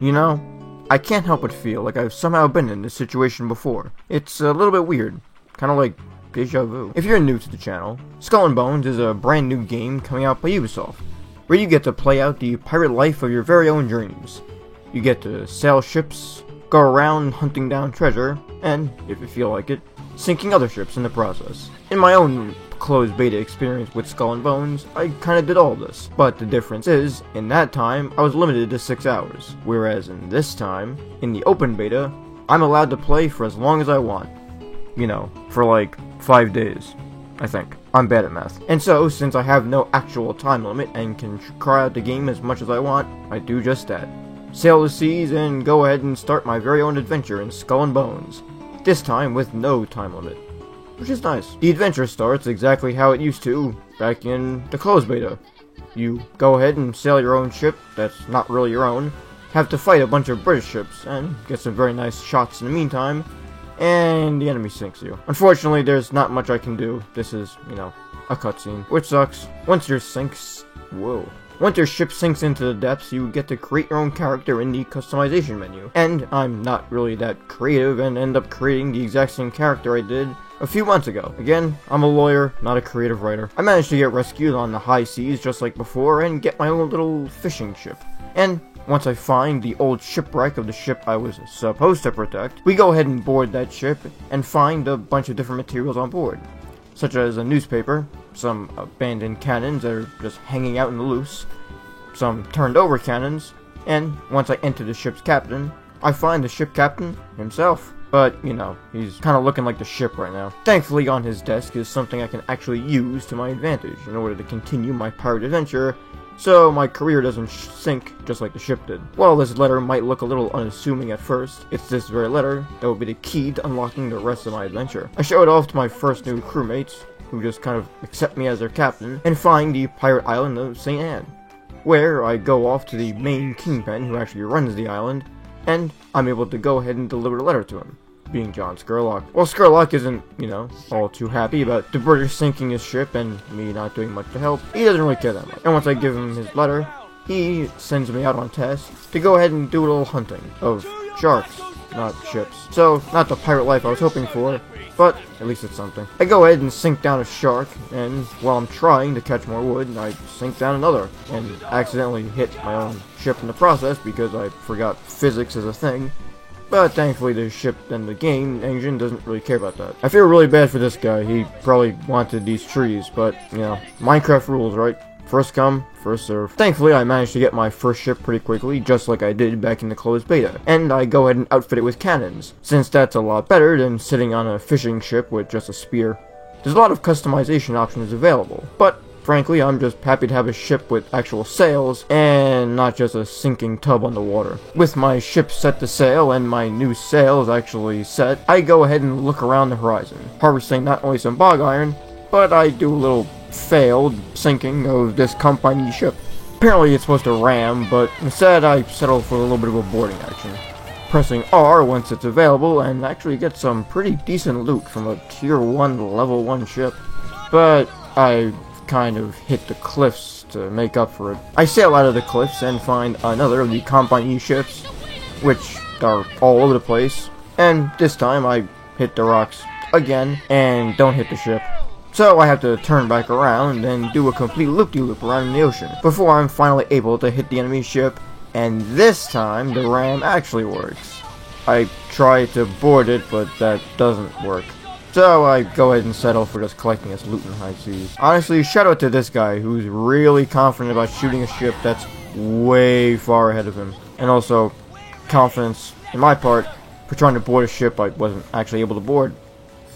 You know, I can't help but feel like I've somehow been in this situation before. It's a little bit weird, kind of like deja vu. If you're new to the channel, Skull and Bones is a brand new game coming out by Ubisoft, where you get to play out the pirate life of your very own dreams. You get to sail ships, go around hunting down treasure, and, if you feel like it, sinking other ships in the process. In my own closed beta experience with Skull and Bones, I kinda did all this, but the difference is, in that time, I was limited to 6 hours, whereas in this time, in the open beta, I'm allowed to play for as long as I want. You know, for like 5 days, I think. I'm bad at math. And so, since I have no actual time limit and can try out the game as much as I want, I do just that. Sail the seas and go ahead and start my very own adventure in Skull and Bones, this time with no time limit, which is nice. The adventure starts exactly how it used to back in the closed beta. You go ahead and sail your own ship that's not really your own, have to fight a bunch of British ships, and get some very nice shots in the meantime, and the enemy sinks you. Unfortunately, there's not much I can do. This is, you know, a cutscene, which sucks. Once your ship sinks into the depths, you get to create your own character in the customization menu. And I'm not really that creative and end up creating the exact same character I did a few months ago. Again, I'm a lawyer, not a creative writer. I managed to get rescued on the high seas just like before and get my own little fishing ship. And once I find the old shipwreck of the ship I was supposed to protect, we go ahead and board that ship and find a bunch of different materials on board, such as a newspaper, some abandoned cannons that are just hanging out in the loose, some turned over cannons, and once I enter the ship's captain, I find the ship captain himself. But, you know, he's kind of looking like the ship right now. Thankfully, on his desk is something I can actually use to my advantage in order to continue my pirate adventure, so my career doesn't sink just like the ship did. While this letter might look a little unassuming at first, it's this very letter that will be the key to unlocking the rest of my adventure. I show it off to my first new crewmates, who just kind of accept me as their captain, and find the pirate island of St. Anne, where I go off to the main kingpin who actually runs the island, and I'm able to go ahead and deliver the letter to him, being John Scurlock. Well, Scurlock isn't, you know, all too happy about the British sinking his ship and me not doing much to help. He doesn't really care that much. And once I give him his letter, he sends me out on task to go ahead and do a little hunting of sharks, not ships. So, not the pirate life I was hoping for, but at least it's something. I go ahead and sink down a shark, and while I'm trying to catch more wood, I sink down another, and accidentally hit my own ship in the process because I forgot physics is a thing. But thankfully the ship and the game engine doesn't really care about that. I feel really bad for this guy. He probably wanted these trees, but, you know, Minecraft rules, right? First come, first serve. Thankfully, I managed to get my first ship pretty quickly, just like I did back in the closed beta. And I go ahead and outfit it with cannons, since that's a lot better than sitting on a fishing ship with just a spear. There's a lot of customization options available, but frankly, I'm just happy to have a ship with actual sails, and not just a sinking tub on the water. With my ship set to sail, and my new sails actually set, I go ahead and look around the horizon, harvesting not only some bog iron, but I do a little failed sinking of this company ship. Apparently it's supposed to ram, but instead I settled for a little bit of a boarding action, pressing R once it's available, and actually get some pretty decent loot from a tier 1 level 1 ship. But I kind of hit the cliffs to make up for it. I sail out of the cliffs and find another of the company ships, which are all over the place, and this time I hit the rocks again and don't hit the ship. So I have to turn back around and do a complete loop-de-loop around in the ocean before I'm finally able to hit the enemy ship, and this time the ram actually works. I try to board it, but that doesn't work. So I go ahead and settle for just collecting his loot in high seas. Honestly, shout out to this guy who's really confident about shooting a ship that's way far ahead of him. And also, confidence in my part for trying to board a ship I wasn't actually able to board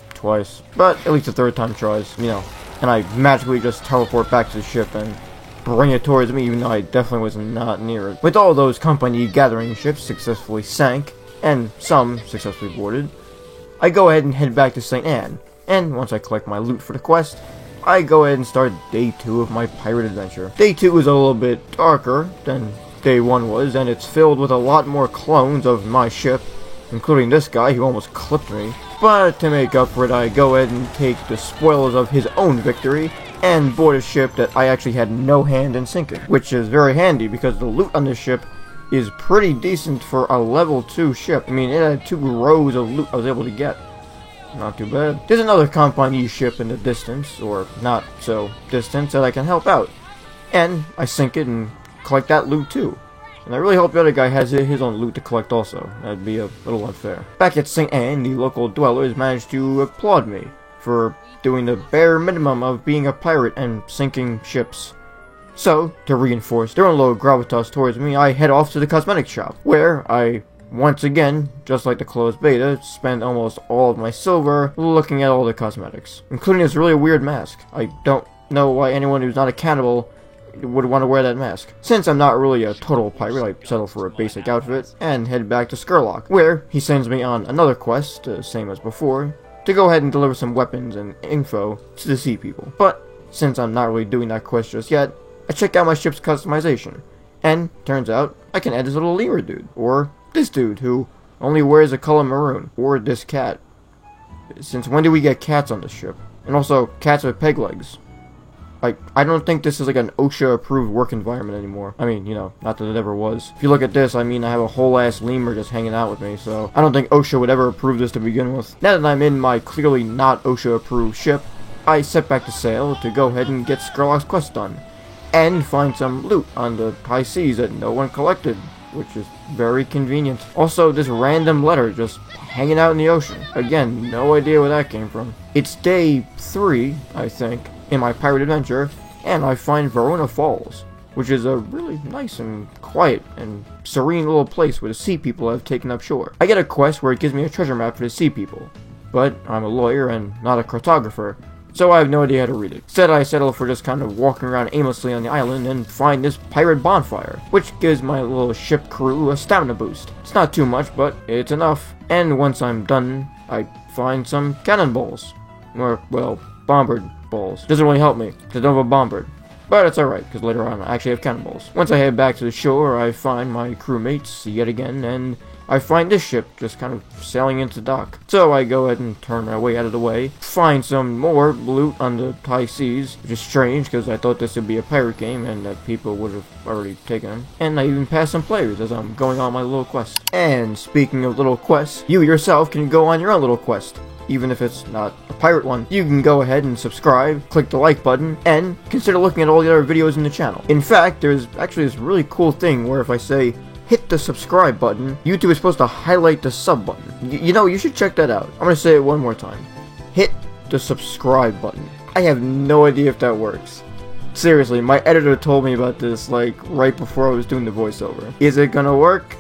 twice. But at least the third time tries, you know. And I magically just teleport back to the ship and bring it towards me, even though I definitely was not near it. With all those company gathering ships successfully sank, and some successfully boarded, I go ahead and head back to St. Anne, and once I collect my loot for the quest, I go ahead and start day 2 of my pirate adventure. Day 2 is a little bit darker than day 1 was, and it's filled with a lot more clones of my ship, including this guy who almost clipped me. But to make up for it, I go ahead and take the spoils of his own victory, and board a ship that I actually had no hand in sinking, which is very handy because the loot on this ship is pretty decent for a level 2 ship. I mean, it had 2 rows of loot I was able to get. Not too bad. There's another Compagnie ship in the distance, or not so distant, that I can help out. And I sink it and collect that loot too. And I really hope the other guy has his own loot to collect also. That'd be a little unfair. Back at St. Anne, the local dwellers managed to applaud me for doing the bare minimum of being a pirate and sinking ships. So, to reinforce their own low gravitas towards me, I head off to the cosmetic shop, where I, once again, just like the closed beta, spend almost all of my silver looking at all the cosmetics, including this really weird mask. I don't know why anyone who's not a cannibal would want to wear that mask. Since I'm not really a total pirate, I settle for a basic outfit and head back to Skurlock, where he sends me on another quest, same as before, to go ahead and deliver some weapons and info to the sea people. But since I'm not really doing that quest just yet, I check out my ship's customization, and turns out I can add this little lemur dude, or this dude who only wears a color maroon, or this cat. Since when do we get cats on this ship? And also cats with peg legs. I don't think this is like an OSHA-approved work environment anymore. I mean, you know, not that it ever was. If you look at this, I mean, I have a whole-ass lemur just hanging out with me, so I don't think OSHA would ever approve this to begin with. Now that I'm in my clearly not OSHA-approved ship, I set back to sail to go ahead and get Skurlock's quest done, and find some loot on the high seas that no one collected, which is very convenient. Also, this random letter just hanging out in the ocean. Again, no idea where that came from. It's day 3, I think, in my pirate adventure, and I find Verona Falls, which is a really nice and quiet and serene little place where the sea people have taken up shore. I get a quest where it gives me a treasure map for the sea people, but I'm a lawyer and not a cartographer, so I have no idea how to read it. Instead, I settle for just kind of walking around aimlessly on the island and find this pirate bonfire, which gives my little ship crew a stamina boost. It's not too much, but it's enough. And once I'm done, I find some cannonballs. Or, well, bombard balls. Doesn't really help me, because I don't have a bombard. But it's alright, because later on I actually have cannonballs. Once I head back to the shore, I find my crewmates yet again, and I find this ship just kind of sailing into dock. So I go ahead and turn my way out of the way, find some more loot on the high seas, which is strange because I thought this would be a pirate game and that people would have already taken them. And I even pass some players as I'm going on my little quest. And speaking of little quests, you yourself can go on your own little quest. Even if it's not a pirate one. You can go ahead and subscribe, click the like button, and consider looking at all the other videos in the channel. In fact, there's actually this really cool thing where if I say, hit the subscribe button, YouTube is supposed to highlight the sub button. You know, you should check that out. I'm gonna say it one more time. Hit the subscribe button. I have no idea if that works. Seriously, my editor told me about this, like, right before I was doing the voiceover. Is it gonna work?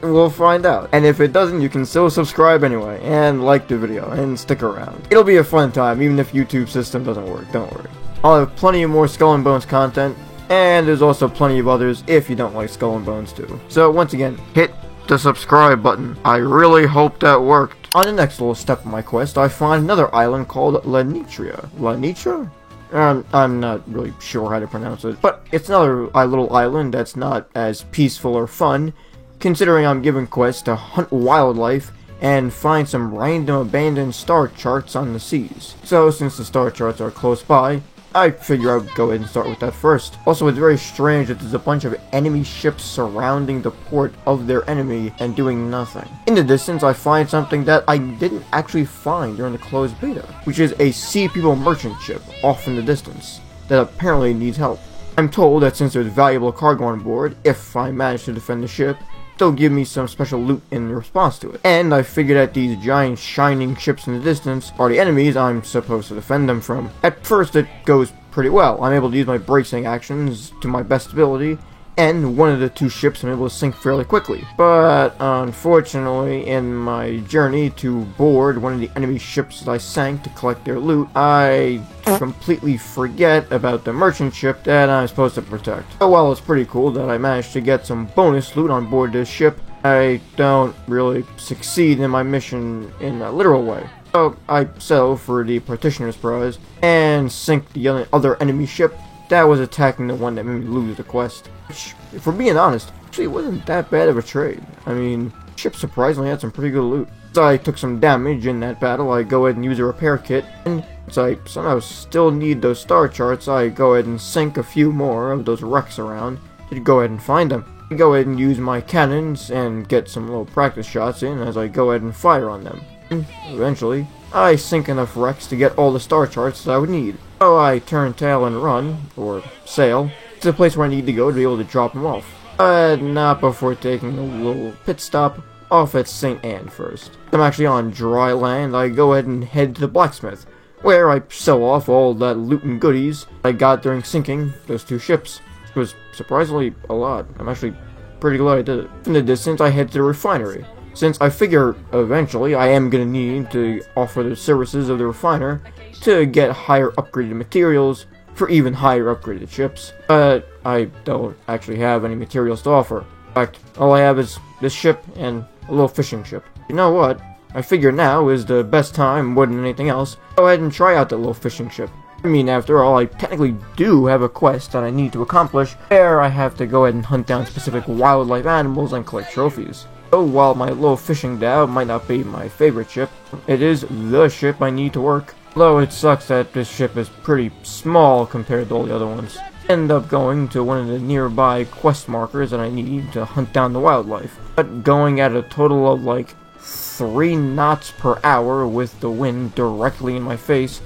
We'll find out. And if it doesn't, you can still subscribe anyway, and like the video, and stick around. It'll be a fun time, even if YouTube's system doesn't work, don't worry. I'll have plenty of more Skull and Bones content, and there's also plenty of others if you don't like Skull and Bones too. So once again, hit the subscribe button. I really hope that worked. On the next little step of my quest, I find another island called Lanitria. Lanitra? I'm not really sure how to pronounce it, but it's another little island that's not as peaceful or fun, considering I'm given quests to hunt wildlife and find some random abandoned star charts on the seas. So since the star charts are close by, I figure I'll go ahead and start with that first. Also, it's very strange that there's a bunch of enemy ships surrounding the port of their enemy and doing nothing. In the distance, I find something that I didn't actually find during the closed beta, which is a Sea People merchant ship off in the distance that apparently needs help. I'm told that since there's valuable cargo on board, if I manage to defend the ship, they'll give me some special loot in response to it. And I figured that these giant shining ships in the distance are the enemies I'm supposed to defend them from. At first it goes pretty well. I'm able to use my bracing actions to my best ability, and one of the 2 ships I'm able to sink fairly quickly. But unfortunately, in my journey to board one of the enemy ships that I sank to collect their loot, I completely forget about the merchant ship that I'm supposed to protect. So while it's pretty cool that I managed to get some bonus loot on board this ship, I don't really succeed in my mission in a literal way. So I settle for the Partitioner's Prize and sink the other enemy ship that was attacking the one that made me lose the quest. Which, if we're being honest, actually wasn't that bad of a trade. I mean, the ship surprisingly had some pretty good loot. So I took some damage in that battle, I go ahead and use a repair kit, and since I somehow still need those star charts, I go ahead and sink a few more of those wrecks around to go ahead and find them. I go ahead and use my cannons and get some little practice shots in as I go ahead and fire on them. And eventually, I sink enough wrecks to get all the star charts that I would need. So I turn tail and run, or sail, to the place where I need to go to be able to drop them off. But not before taking a little pit stop off at St. Anne first. I'm actually on dry land. I go ahead and head to the blacksmith, where I sell off all that loot and goodies I got during sinking those 2 ships. It was surprisingly a lot. I'm actually pretty glad I did it. In the distance, I head to the refinery, since I figure eventually I am going to need to offer the services of the refiner to get higher upgraded materials for even higher upgraded ships. But I don't actually have any materials to offer. In fact, all I have is this ship and a little fishing ship. You know what? I figure now is the best time, more than anything else, go ahead and try out that little fishing ship. I mean, after all, I technically do have a quest that I need to accomplish, where I have to go ahead and hunt down specific wildlife animals and collect trophies. So while my little fishing dhow might not be my favorite ship, it is the ship I need to work. Though it sucks that this ship is pretty small compared to all the other ones. I end up going to one of the nearby quest markers that I need to hunt down the wildlife. But going at a total of like 3 knots per hour with the wind directly in my face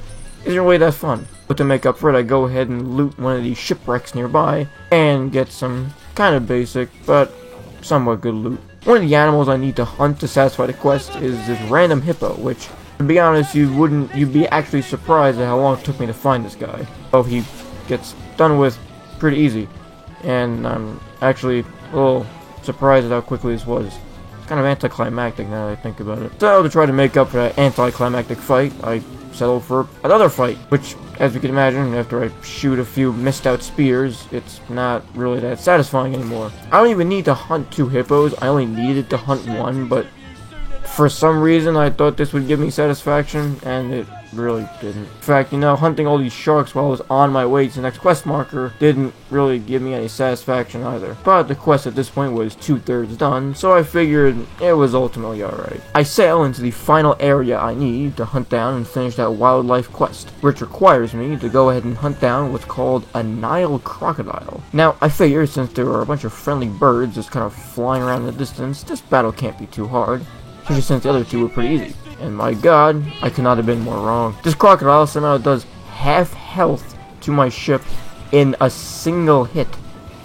isn't really that fun. But to make up for it, I go ahead and loot one of these shipwrecks nearby and get some kind of basic but somewhat good loot. One of the animals I need to hunt to satisfy the quest is this random hippo, which, to be honest, you'd be actually surprised at how long it took me to find this guy. So he gets done with pretty easy, and I'm actually a little surprised at how quickly this was. It's kind of anticlimactic now that I think about it. So to try to make up for that anticlimactic fight, I settle for another fight, which, as you can imagine, after I shoot a few missed out spears, it's not really that satisfying anymore. I don't even need to hunt 2 hippos, I only needed to hunt 1, but for some reason I thought this would give me satisfaction, and it really didn't. In fact, you know, hunting all these sharks while I was on my way to the next quest marker didn't really give me any satisfaction either. But the quest at this point was 2/3 done, so I figured it was ultimately alright. I sail into the final area I need to hunt down and finish that wildlife quest, which requires me to go ahead and hunt down what's called a Nile crocodile. Now, I figure since there are a bunch of friendly birds just kind of flying around in the distance, this battle can't be too hard, especially since the other 2 were pretty easy. And my god, I could not have been more wrong. This crocodile somehow does half health to my ship in a single hit,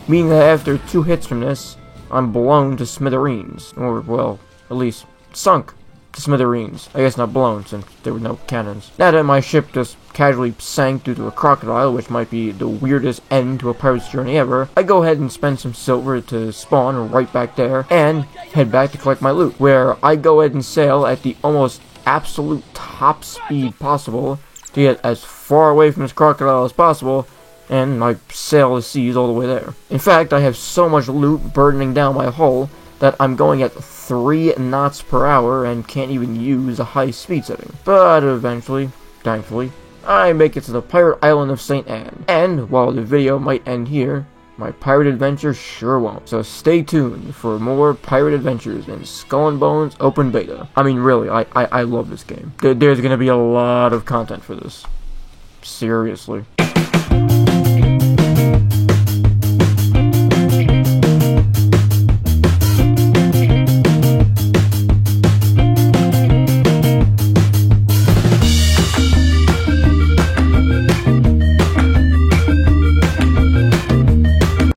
meaning that after 2 hits from this, I'm blown to smithereens. Or, well, at least sunk to smithereens. I guess not blown, since there were no cannons. Now that my ship just casually sank due to a crocodile, which might be the weirdest end to a pirate's journey ever, I go ahead and spend some silver to spawn right back there, and head back to collect my loot, where I go ahead and sail at the almost absolute top speed possible to get as far away from this crocodile as possible, and my sail is seized all the way there. In fact, I have so much loot burdening down my hull that I'm going at 3 knots per hour and can't even use a high speed setting. But eventually, thankfully, I make it to the pirate island of St. Anne. And while the video might end here, my pirate adventure sure won't. So stay tuned for more pirate adventures in Skull and Bones Open Beta. I mean, really, I love this game. There's gonna be a lot of content for this. Seriously.